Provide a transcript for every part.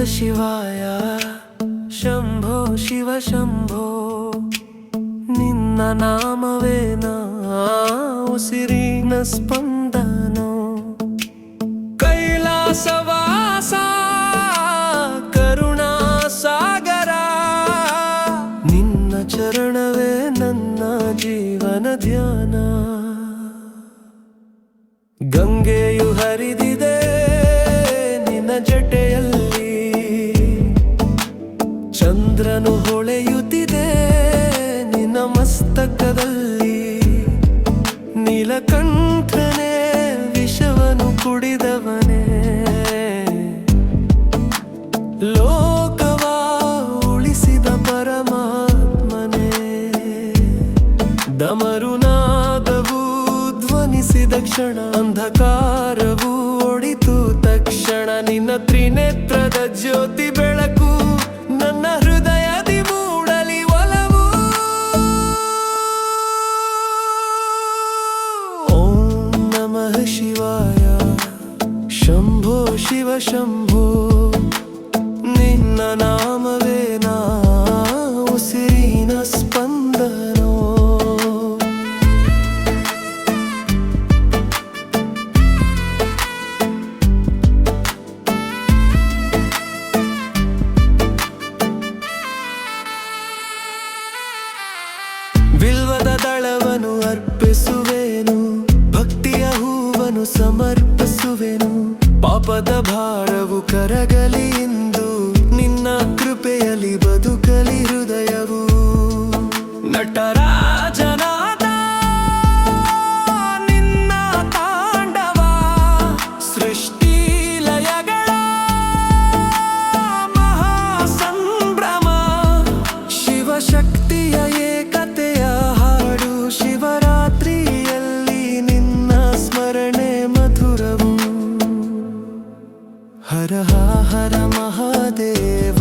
ಶಿವಾಯ ಶಂಭೋ ಶಿವ ಶಂಭೋ ನಿನ್ನ ನಾಮವೇನ ಉಸಿರಿನ ಸ್ಪಂದನೋ ಕೈಲಾಸವಾಸ ಕರುಣಾ ಸಾಗರ ನಿನ್ನ ಚರಣವೇ ನನ್ನ ಜೀವನ ಧ್ಯಾನ ಗಂಗೆಯು ಹರಿದಿದೆ ನಿನ್ನ ಜಟೆಯಲ್ಲಿ ಚಂದ್ರನು ಹೊಳೆಯುತ್ತಿದೆ ನಿನ್ನ ಮಸ್ತಕದಲ್ಲಿ ನೀಲಕಂಠನೇ ವಿಷವನು ಕುಡಿದವನೇ ಲೋಕವ ಉಳಿಸಿದ ಪರಮಾತ್ಮನೇ ಡಮರುನಾದವು ಧ್ವನಿಸಿದ ಕ್ಷಣ ಅಂಧಕಾರವು ಒಳಿತು ತಕ್ಷಣ ನಿನ್ನ ತ್ರಿನೇತ್ರದ ಜ್ಯೋತಿ ಬೆಳಕು ನನ್ನ ಹೃದಯದಿ ಮೂಡಲಿ ಒಲವು ಓಂ ನಮಃ ಶಿವಾಯ ಶಂಭೋ ಶಿವ ಶಂಭೋ ನಿನ್ನ ನಾಮವೇನ ಉಸಿರಿನ ಸ್ಪಂದನೋ ಬಿಲ್ವದ ದಳವನ್ನು ಅರ್ಪಿಸುವೆನು ಭಕ್ತಿಯ ಹೂವನ್ನು ಸಮರ್ಪಿಸುವೆನು ಪಾಪದ ಭಾರವು ಕರಗಲಿ ಇಂದು ನಿನ್ನ ಕೃಪೆಯಲ್ಲಿ ಬದುಕಲಿ ಹೃದಯವು ನಟರಾಜನಾದ ನಿನ್ನ ತಾಂಡವ ಸೃಷ್ಟಿ ಲಯಗಳ ಮಹಾಸಂಭ್ರಮ ಶಿವಶಕ್ತಿಯ ಏಕತೆಯ ಹಾಡು ಶಿವರಾತ್ರಿಯಲ್ಲಿ ನಿನ್ನ ಸ್ಮರಣೆ ಮಧುರವು ಹರ ಹರ ಮಹಾದೇವ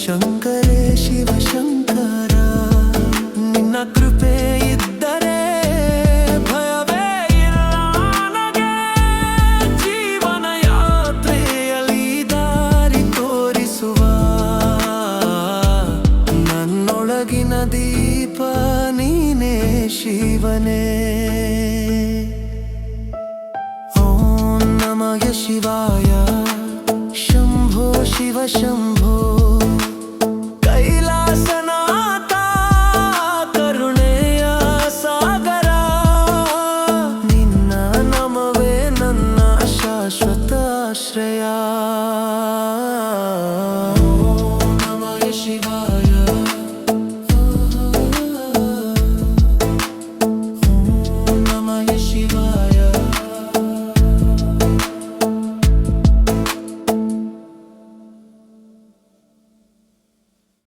ಶಂಕರೇ ಶಿವ ಶಂಕರ ನಿನ್ನ ಕೃಪೆ ಇದ್ದರೆ ಭಯವೇ ಇಲ್ಲ ನನಗೆ ಜೀವನ ಯಾತ್ರೆಯಲ್ಲಿ ದಾರಿ ತೋರಿಸುವ ನನ್ನೊಳಗಿನ ದೀಪ ನೀನೇ ಶಿವನೇ ಓಂ ನಮಃ ಶಿವಾಯ ಶಂಭೋ ಶಿವ ಶಂಭೋ ಕೈಲಾಸನಾಥ ಕರುಣೆಯ ಸಾಗರ ನಿನ್ನ ನಾಮವೇ ನನ್ನ ಶಾಶ್ವತ ಆಶ್ರಯ ಓಂ ನಮಃ ಶಿವಾಯ